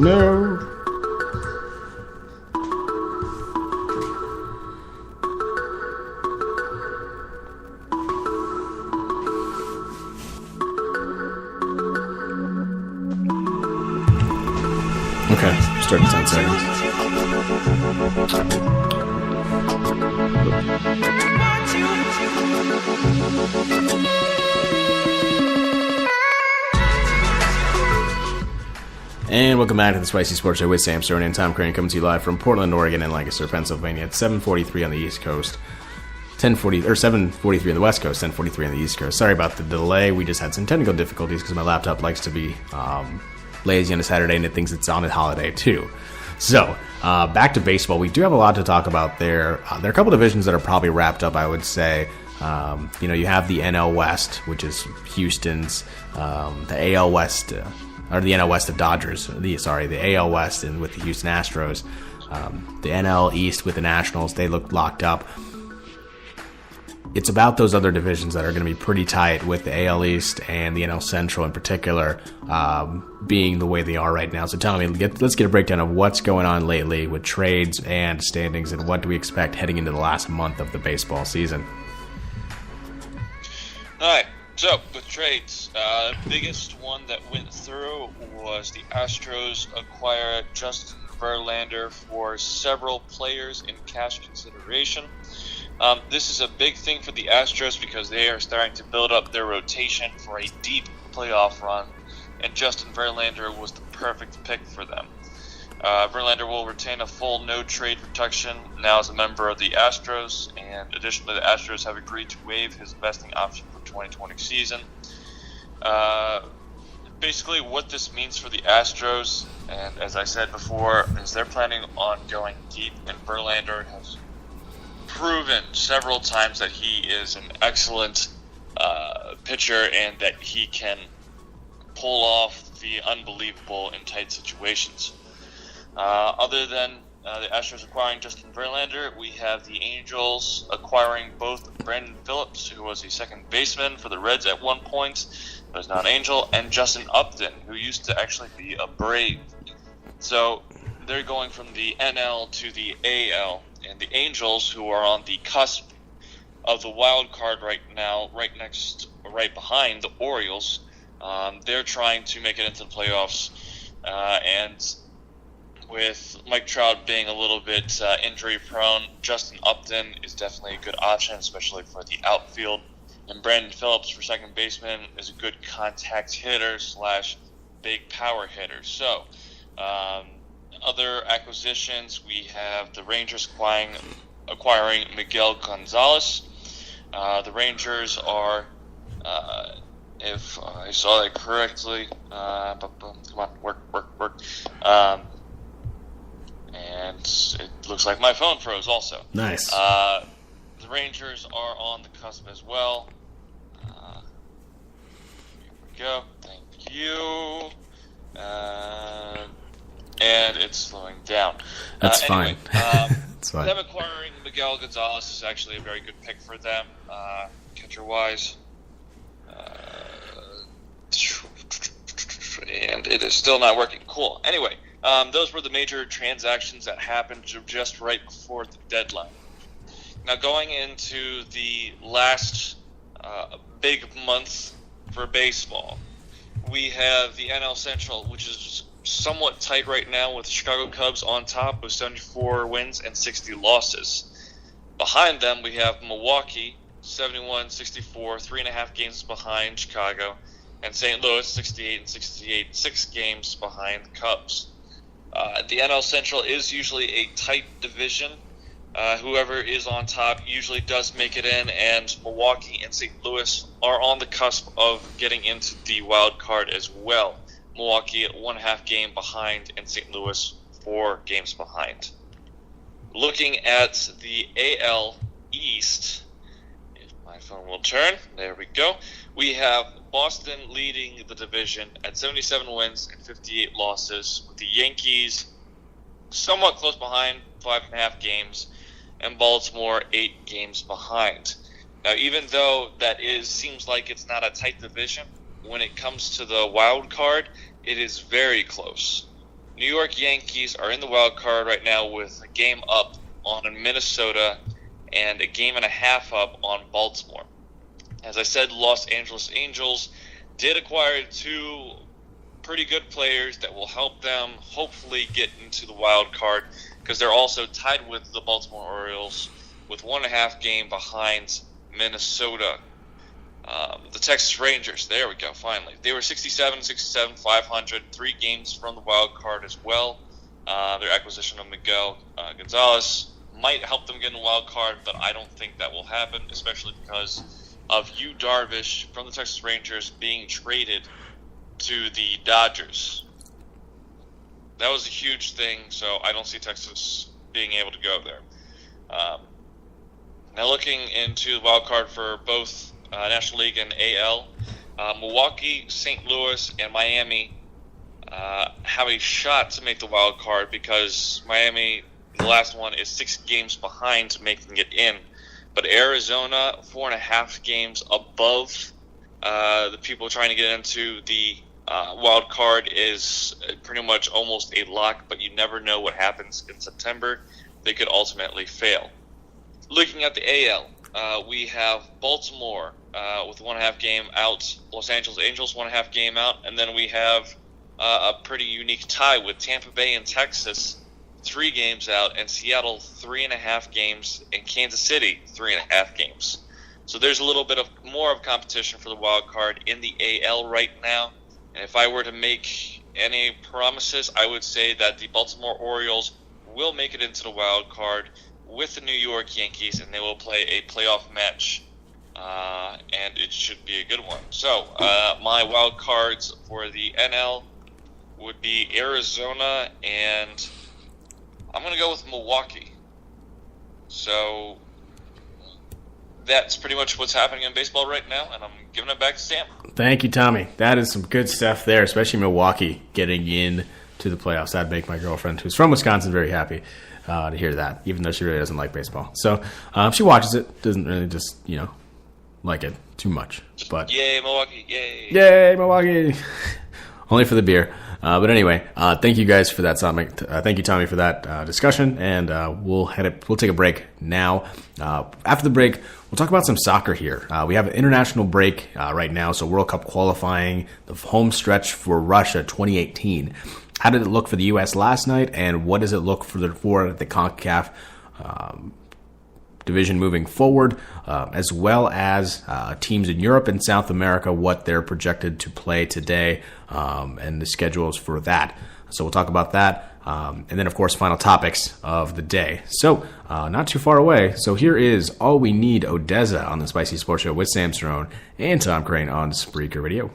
No. Okay, start in 10 seconds. And welcome back to the Spicy Sports Show with Sam Stern and Tom Crane, coming to you live from Portland, Oregon, and Lancaster, Pennsylvania. It's 7:43 on the East Coast, 7:43 on the West Coast, 10:43 on the East Coast. Sorry about the delay. We just had some technical difficulties because my laptop likes to be lazy on a Saturday, and it thinks it's on a holiday too. So back to baseball. We do have a lot to talk about there. There are a couple divisions that are probably wrapped up, I would say. You have the NL West, which is Houston's, the AL West. Or the NL West of Dodgers, the AL West and with the Houston Astros, the NL East with the Nationals, they look locked up. It's about those other divisions that are going to be pretty tight, with the AL East and the NL Central in particular being the way they are right now. So tell me, let's get a breakdown of what's going on lately with trades and standings, and what do we expect heading into the last month of the baseball season. All right. So, with trades, the biggest one that went through was the Astros acquire Justin Verlander for several players in cash consideration. This is a big thing for the Astros because they are starting to build up their rotation for a deep playoff run, and Justin Verlander was the perfect pick for them. Verlander will retain a full no-trade protection now as a member of the Astros, and additionally, the Astros have agreed to waive his vesting option for 2020 season. Basically, what this means for the Astros, and as I said before, is they're planning on going deep, and Verlander has proven several times that he is an excellent pitcher and that he can pull off the unbelievable in tight situations. Other than the Astros acquiring Justin Verlander, we have the Angels acquiring both Brandon Phillips, who was a second baseman for the Reds at one point, but is now an Angel, and Justin Upton, who used to actually be a Brave. So they're going from the NL to the AL, and the Angels, who are on the cusp of the wild card right now, right behind the Orioles, they're trying to make it into the playoffs, and with Mike Trout being a little bit injury-prone, Justin Upton is definitely a good option, especially for the outfield. And Brandon Phillips, for second baseman, is a good contact hitter / big power hitter. So, other acquisitions, we have the Rangers acquiring Miguel Gonzalez. The Rangers are, if I saw that correctly, come on, work. And it looks like my phone froze also. Nice. The Rangers are on the cusp as well. Here we go. Thank you. And it's slowing down. That's anyway, fine. That's fine. Them acquiring Miguel Gonzalez is actually a very good pick for them, catcher-wise. And it is still not working. Cool. Anyway. Those were the major transactions that happened just right before the deadline. Now, going into the last big month for baseball, we have the NL Central, which is somewhat tight right now, with the Chicago Cubs on top with 74 wins and 60 losses. Behind them, we have Milwaukee, 71-64, 3.5 games behind Chicago, and St. Louis, 68-68, 6 games behind the Cubs. The NL Central is usually a tight division. Whoever is on top usually does make it in, and Milwaukee and St. Louis are on the cusp of getting into the wild card as well. Milwaukee at 1.5 game behind, and St. Louis 4 games behind. Looking at the AL East, if my phone will turn, there we go. We have Boston leading the division at 77 wins and 58 losses, with the Yankees somewhat close behind, 5.5 games, and Baltimore 8 games behind. Now, even though that seems like it's not a tight division, when it comes to the wild card, it is very close. New York Yankees are in the wild card right now with a game up on Minnesota and a game and a half up on Baltimore. As I said, Los Angeles Angels did acquire 2 pretty good players that will help them hopefully get into the wild card, because they're also tied with the Baltimore Orioles with 1.5 game behind Minnesota. The Texas Rangers, there we go, finally. They were 67, 500, 3 games from the wild card as well. Their acquisition of Miguel Gonzalez might help them get in the wild card, but I don't think that will happen, especially because of Yu Darvish from the Texas Rangers being traded to the Dodgers. That was a huge thing, so I don't see Texas being able to go there. Now looking into the wild card for both National League and AL, Milwaukee, St. Louis, and Miami have a shot to make the wild card, because Miami, the last one, is 6 games behind making it in. But Arizona, 4.5 games above the people trying to get into the wild card, is pretty much almost a lock, but you never know what happens in September. They could ultimately fail. Looking at the AL, we have Baltimore with 1.5 game out, Los Angeles Angels 1.5 game out, and then we have a pretty unique tie with Tampa Bay and Texas 3 games out, and Seattle 3.5 games, and Kansas City 3.5 games. So there's a little bit of more of competition for the wild card in the AL right now. And if I were to make any promises, I would say that the Baltimore Orioles will make it into the wild card with the New York Yankees, and they will play a playoff match, and it should be a good one. So my wild cards for the NL would be Arizona, and I'm going to go with Milwaukee. So that's pretty much what's happening in baseball right now, and I'm giving it back to Sam. Thank you, Tommy. That is some good stuff there, especially Milwaukee getting in to the playoffs. That'd make my girlfriend, who's from Wisconsin, very happy to hear that, even though she really doesn't like baseball. So she watches it, doesn't really just, like it too much. But yay, Milwaukee, yay. Yay, Milwaukee. Only for the beer. But anyway, thank you guys for that, Tommy. Thank you, Tommy, for that discussion. And we'll take a break now. After the break, we'll talk about some soccer here. We have an international break right now, so World Cup qualifying, the home stretch for Russia 2018. How did it look for the U.S. last night, and what does it look for the CONCACAF division moving forward, as well as teams in Europe and South America, what they're projected to play today, and the schedules for that. So we'll talk about that. And then, of course, final topics of the day. So not too far away. So here is All We Need Odessa on the Spicy Sports Show with Sam Cerrone and Tom Crane on Spreaker Radio.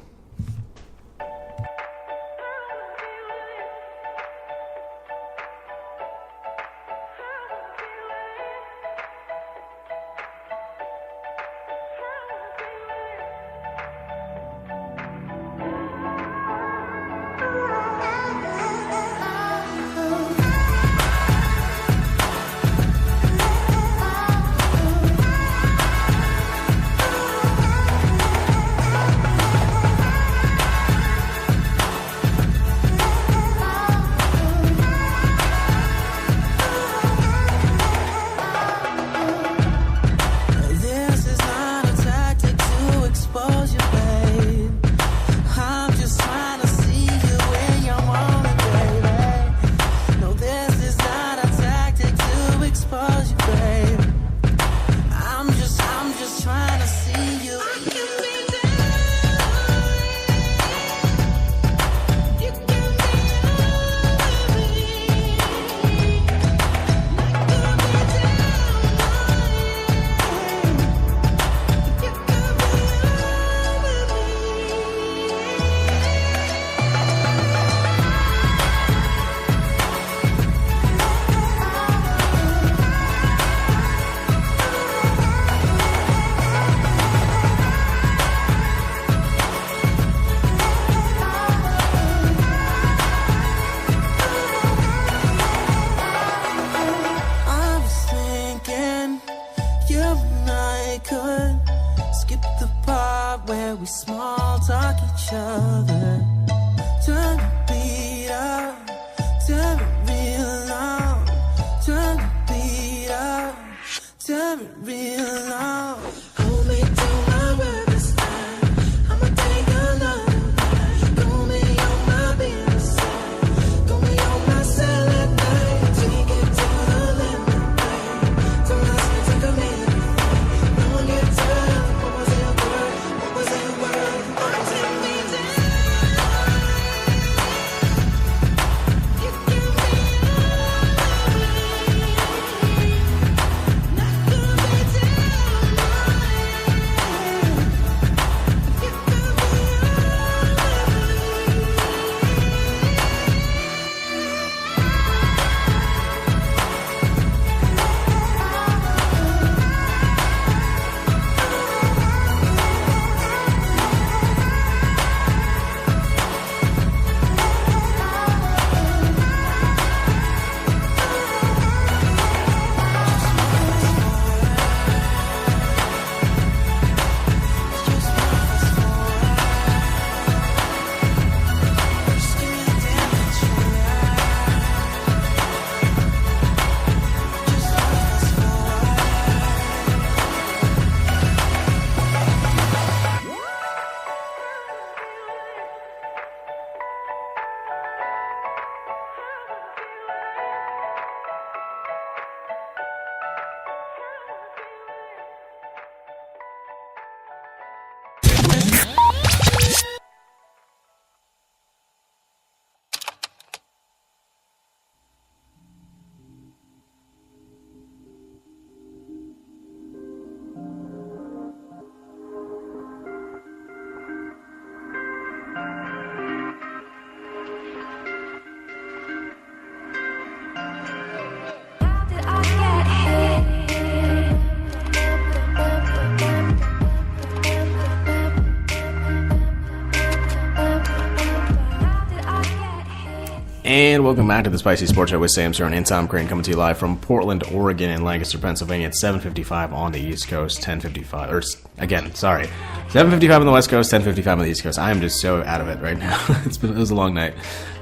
And welcome back to the Spicy Sports Show with Sam Stern and Tom Crane, coming to you live from Portland, Oregon, and Lancaster, Pennsylvania at 7:55 on the East Coast, 10:55, or again, sorry, 7:55 on the West Coast, 10:55 on the East Coast. I am just so out of it right now. It was a long night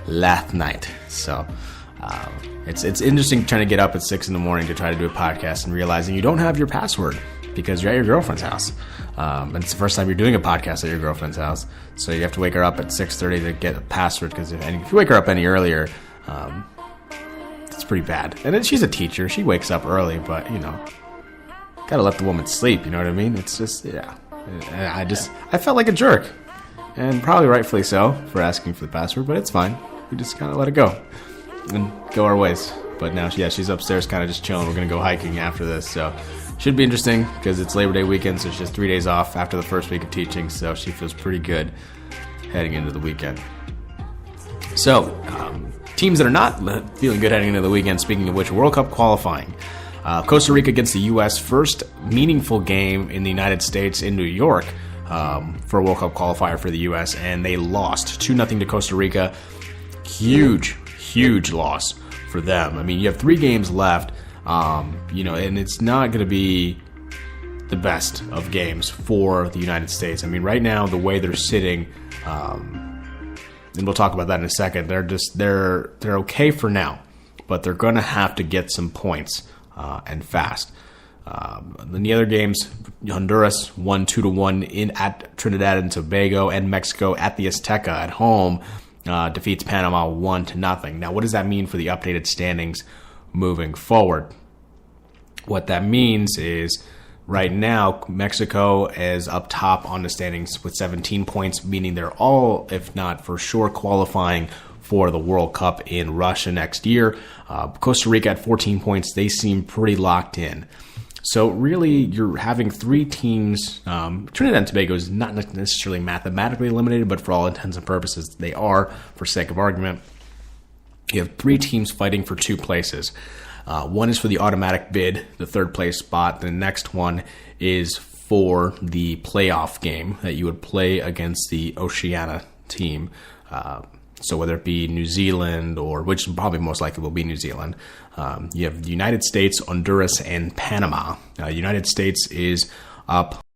last night, so it's interesting trying to get up at 6 in the morning to try to do a podcast and realizing you don't have your password because you're at your girlfriend's house. And it's the first time you're doing a podcast at your girlfriend's house, so you have to wake her up at 6:30 to get a password, because if you wake her up any earlier, it's pretty bad. And then she's a teacher. She wakes up early, but, gotta let the woman sleep, you know what I mean? It's just, yeah. I felt like a jerk, and probably rightfully so, for asking for the password, but it's fine. We just kind of let it go and go our ways. But now, she's upstairs kind of just chilling. We're going to go hiking after this, so should be interesting because it's Labor Day weekend, so she has 3 days off after the first week of teaching, so she feels pretty good heading into the weekend. So, teams that are not feeling good heading into the weekend, speaking of which, World Cup qualifying. Costa Rica against the U.S., first meaningful game in the United States in New York for a World Cup qualifier for the U.S., and they lost 2-0 to Costa Rica. Huge loss for them. I mean, you have 3 games left. And it's not going to be the best of games for the United States. I mean, right now, the way they're sitting, and we'll talk about that in a second, they're okay for now, but they're going to have to get some points, and fast. In the other games, Honduras won 2-1 at Trinidad and Tobago, and Mexico at the Azteca at home defeats Panama 1-0. Now, what does that mean for the updated standings moving forward? What that means is right now Mexico is up top on the standings with 17 points, meaning they're all, if not for sure, qualifying for the World Cup in Russia next year. Costa Rica at 14 points, they seem pretty locked in. So really, you're having 3 teams. Trinidad and Tobago is not necessarily mathematically eliminated, but for all intents and purposes, they are, for sake of argument. You have 3 teams fighting for 2 places. One is for the automatic bid, the 3rd place spot. The next one is for the playoff game that you would play against the Oceania team. So whether it be New Zealand, or which probably most likely will be New Zealand, you have the United States, Honduras, and Panama. United States is up